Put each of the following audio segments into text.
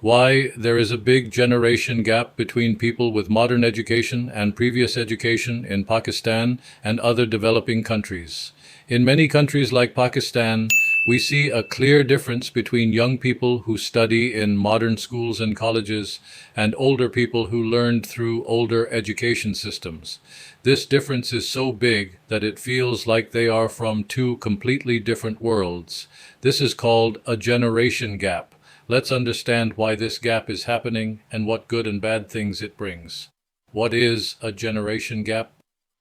Why there is a big generation gap between people with modern education and previous education in Pakistan and other developing countries. In many countries like Pakistan, we see a clear difference between young people who study in modern schools and colleges and older people who learned through older education systems. This difference is so big that it feels like they are from two completely different worlds. This is called a generation gap. Let's understand why this gap is happening and what good and bad things it brings. What is a generation gap?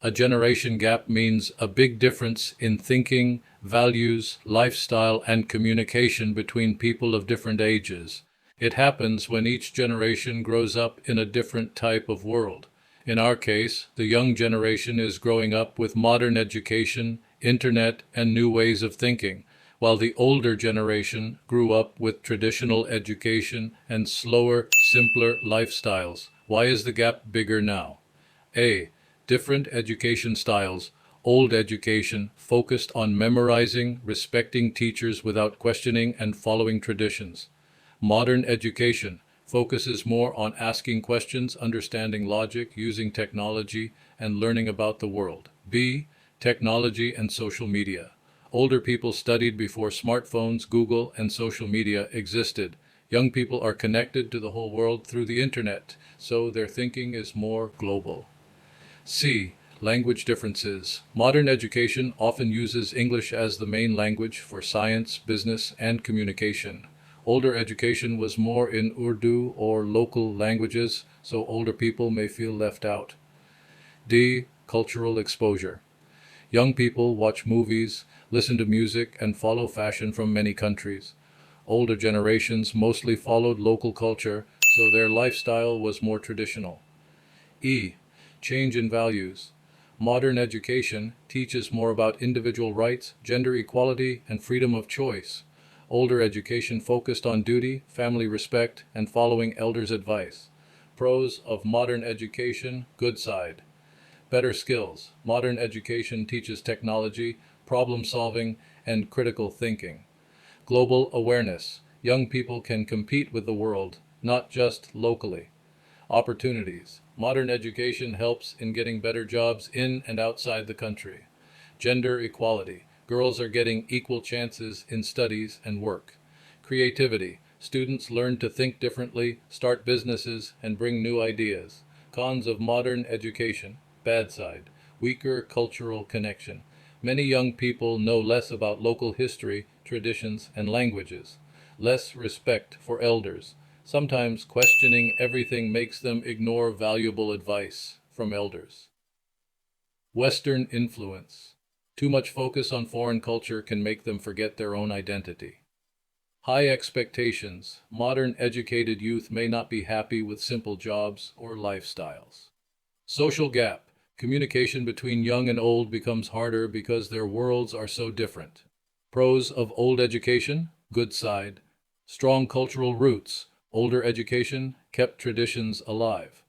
A generation gap means a big difference in thinking, values, lifestyle, and communication between people of different ages. It happens when each generation grows up in a different type of world. In our case, the young generation is growing up with modern education, internet, and new ways of thinking, while the older generation grew up with traditional education and slower, simpler lifestyles. Why is the gap bigger now? A. Different education styles. Old education focused on memorizing, respecting teachers without questioning, and following traditions. Modern education focuses more on asking questions, understanding logic, using technology, and learning about the world. B. Technology and social media. Older people studied before smartphones, Google, and social media existed. Young people are connected to the whole world through the internet, so their thinking is more global. C. Language differences. Modern education often uses English as the main language for science, business, and communication. Older education was more in Urdu or local languages, so older people may feel left out. D. Cultural exposure. Young people watch movies, listen to music, and follow fashion from many countries. Older generations mostly followed local culture, so their lifestyle was more traditional. E. Change in values. Modern education teaches more about individual rights, gender equality, and freedom of choice. Older education focused on duty, family respect, and following elders' advice. Pros of modern education, good side. Better skills. Modern education teaches technology, problem solving, and critical thinking. Global awareness. Young people can compete with the world, not just locally. Opportunities. Modern education helps in getting better jobs in and outside the country. Gender equality. Girls are getting equal chances in studies and work. Creativity. Students learn to think differently, start businesses, and bring new ideas. Cons of modern education. Bad side. Weaker cultural connection. Many young people know less about local history, traditions, and languages. Less respect for elders. Sometimes questioning everything makes them ignore valuable advice from elders. Western influence. Too much focus on foreign culture can make them forget their own identity. High expectations. Modern educated youth may not be happy with simple jobs or lifestyles. Social gap. Communication between young and old becomes harder because their worlds are so different. Pros of old education, good side. Strong cultural roots. Older education kept traditions alive.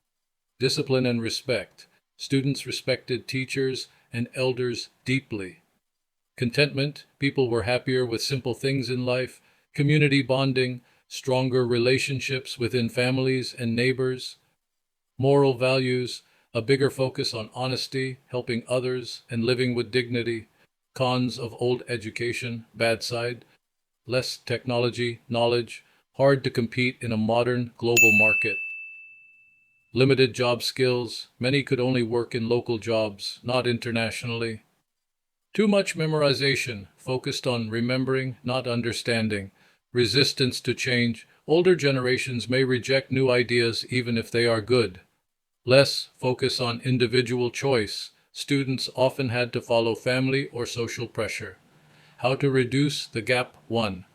Discipline and respect. Students respected teachers and elders deeply. Contentment. People were happier with simple things in life. Community bonding. Stronger relationships within families and neighbors. Moral values. A bigger focus on honesty, helping others, and living with dignity. Cons of old education, bad side. Less technology, knowledge, hard to compete in a modern global market. Limited job skills, many could only work in local jobs, not internationally. Too much memorization, focused on remembering, not understanding. Resistance to change, older generations may reject new ideas even if they are good. Less focus on individual choice. Students often had to follow family or social pressure. How to reduce the gap. 1.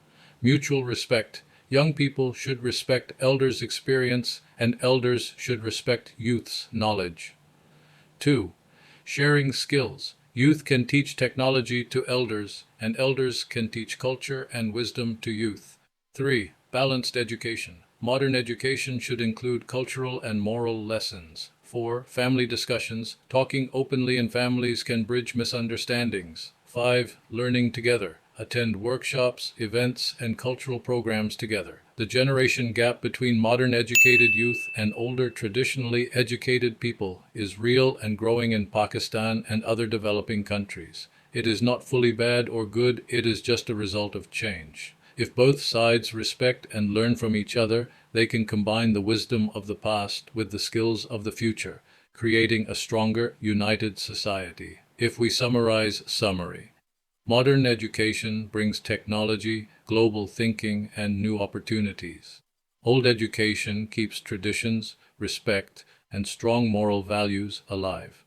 Mutual respect. Young people should respect elders' experience, and elders should respect youth's knowledge. 2. Sharing skills. Youth can teach technology to elders, and elders can teach culture and wisdom to youth. 3. Balanced education. Modern education should include cultural and moral lessons. 4. Family discussions. Talking openly in families can bridge misunderstandings. 5. Learning together. attend workshops, events, and cultural programs together. The generation gap between modern educated youth and older traditionally educated people is real and growing in Pakistan and other developing countries. It is not fully bad or good, it is just a result of change. If both sides respect and learn from each other, they can combine the wisdom of the past with the skills of the future, creating a stronger, united society. If we summary, modern education brings technology, global thinking, and new opportunities. Old education keeps traditions, respect, and strong moral values alive.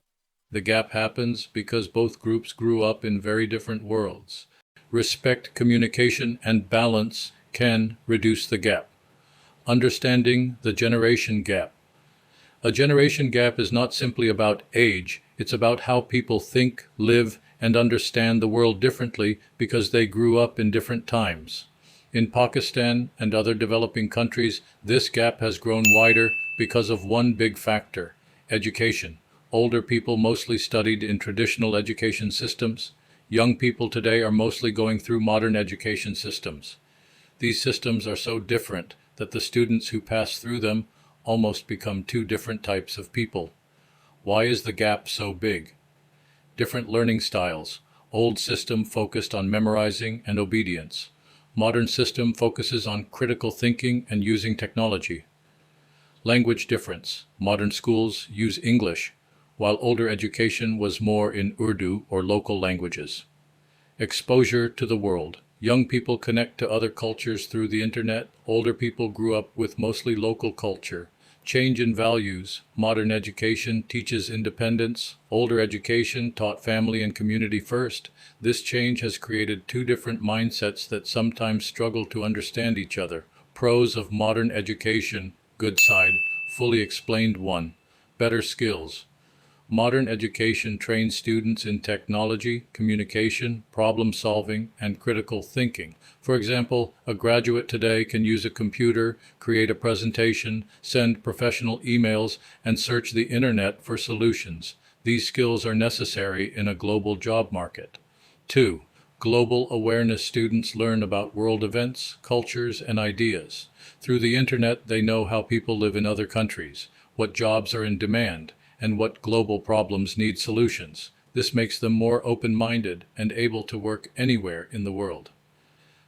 The gap happens because both groups grew up in very different worlds. Respect, communication, and balance can reduce the gap. Understanding the generation gap. A generation gap is not simply about age, it's about how people think, live, and understand the world differently because they grew up in different times. In Pakistan and other developing countries, this gap has grown wider because of one big factor: education. Older people mostly studied in traditional education systems. Young people today are mostly going through modern education systems. These systems are so different that the students who pass through them almost become two different types of people. Why is the gap so big? Different learning styles. Old system focused on memorizing and obedience. Modern system focuses on critical thinking and using technology. Language difference. Modern schools use English, while older education was more in Urdu or local languages. Exposure to the world. Young people connect to other cultures through the internet. Older people grew up with mostly local culture. Change in values. Modern education teaches independence. Older education taught family and community first. This change has created two different mindsets that sometimes struggle to understand each other. Pros of modern education. Good side. Fully explained 1. Better skills. Modern education trains students in technology, communication, problem solving, and critical thinking. For example, a graduate today can use a computer, create a presentation, send professional emails, and search the internet for solutions. These skills are necessary in a global job market. 2. Global awareness. Students learn about world events, cultures, and ideas. Through the internet, they know how people live in other countries, what jobs are in demand, and what global problems need solutions. This makes them more open-minded and able to work anywhere in the world.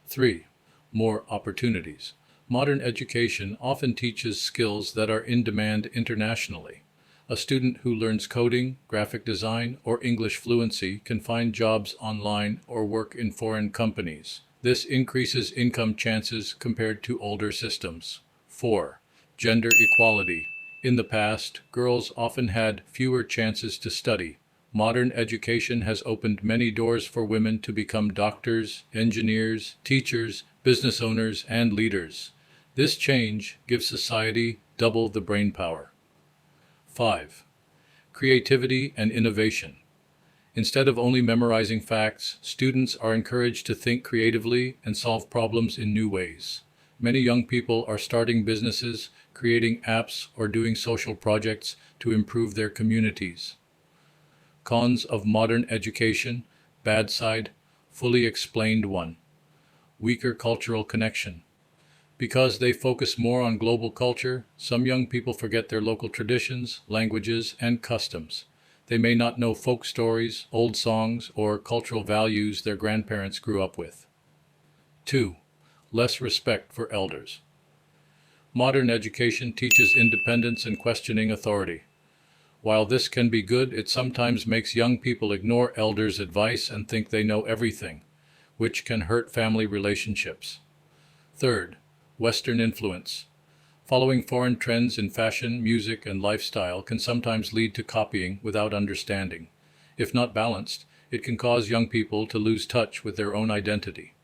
3. More opportunities. Modern education often teaches skills that are in demand internationally. A student who learns coding, graphic design, or English fluency can find jobs online or work in foreign companies. This increases income chances compared to older systems. 4. Gender equality. In the past, girls often had fewer chances to study. Modern education has opened many doors for women to become doctors, engineers, teachers, business owners, and leaders. This change gives society double the brainpower. 5. Creativity and innovation. Instead of only memorizing facts, students are encouraged to think creatively and solve problems in new ways. Many young people are starting businesses, creating apps, or doing social projects to improve their communities. Cons of modern education. Bad side. Fully explained 1. Weaker cultural connection. Because they focus more on global culture, some young people forget their local traditions, languages, and customs. They may not know folk stories, old songs, or cultural values their grandparents grew up with. 2. Less respect for elders. Modern education teaches independence and questioning authority. While this can be good, it sometimes makes young people ignore elders' advice and think they know everything, which can hurt family relationships. 3. Western influence. Following foreign trends in fashion, music, and lifestyle can sometimes lead to copying without understanding. If not balanced, it can cause young people to lose touch with their own identity.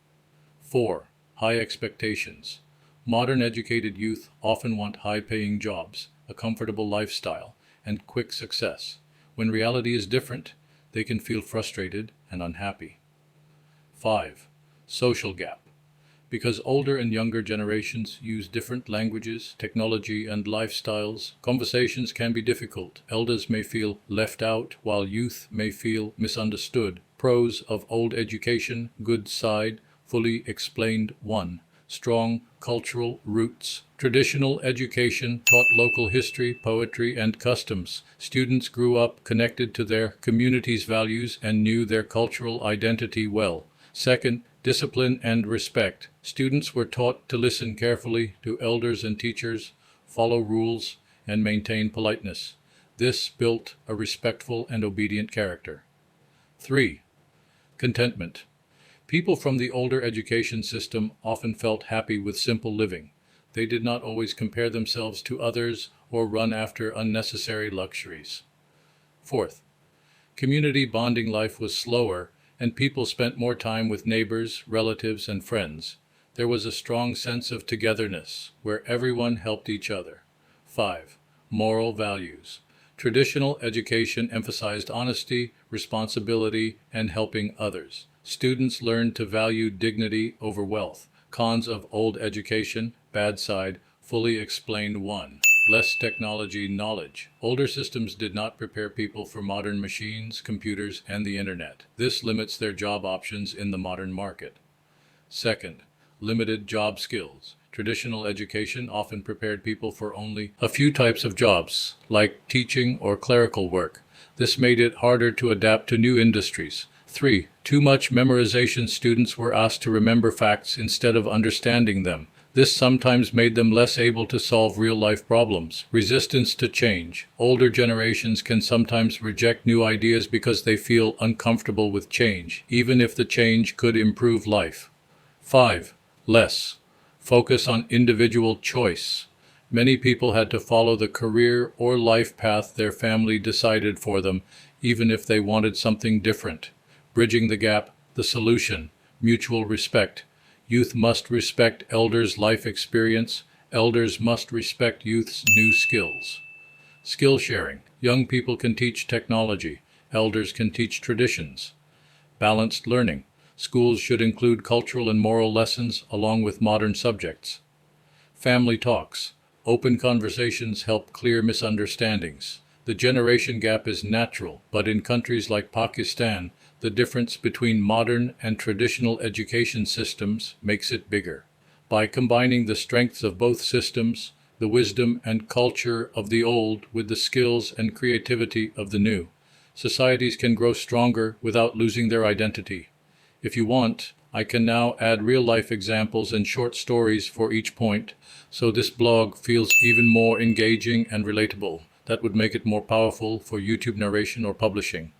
4. High expectations. Modern educated youth often want high-paying jobs, a comfortable lifestyle, and quick success. When reality is different, they can feel frustrated and unhappy. 5. Social gap. Because older and younger generations use different languages, technology, and lifestyles, conversations can be difficult. Elders may feel left out, while youth may feel misunderstood. Pros of old education, good side, fully explained. 1. Strong cultural roots. Traditional education taught local history, poetry, and customs. Students grew up connected to their community's values and knew their cultural identity well. Second, discipline and respect. Students were taught to listen carefully to elders and teachers, follow rules, and maintain politeness. This built a respectful and obedient character. 3. Contentment. People from the older education system often felt happy with simple living. They did not always compare themselves to others or run after unnecessary luxuries. Fourth, community bonding life was slower, and people spent more time with neighbors, relatives, and friends. There was a strong sense of togetherness, where everyone helped each other. 5. Moral values. Traditional education emphasized honesty, responsibility, and helping others. Students learned to value dignity over wealth. Cons of old education, bad side, fully explained. 1. Less technology knowledge. Older systems did not prepare people for modern machines, computers, and the internet. This limits their job options in the modern market. Second, limited job skills. Traditional education often prepared people for only a few types of jobs, like teaching or clerical work. This made it harder to adapt to new industries. 3. Too much memorization. Students were asked to remember facts instead of understanding them. This sometimes made them less able to solve real-life problems. Resistance to change. Older generations can sometimes reject new ideas because they feel uncomfortable with change, even if the change could improve life. 5. Less focus on individual choice. Many people had to follow the career or life path their family decided for them, even if they wanted something different. Bridging the gap, the solution, mutual respect. Youth must respect elders' life experience. Elders must respect youth's new skills. Skill sharing. Young people can teach technology. Elders can teach traditions. Balanced learning. Schools should include cultural and moral lessons along with modern subjects. Family talks. Open conversations help clear misunderstandings. The generation gap is natural, but in countries like Pakistan, the difference between modern and traditional education systems makes it bigger. By combining the strengths of both systems, the wisdom and culture of the old with the skills and creativity of the new, societies can grow stronger without losing their identity. If you want, I can now add real-life examples and short stories for each point, so this blog feels even more engaging and relatable. That would make it more powerful for YouTube narration or publishing.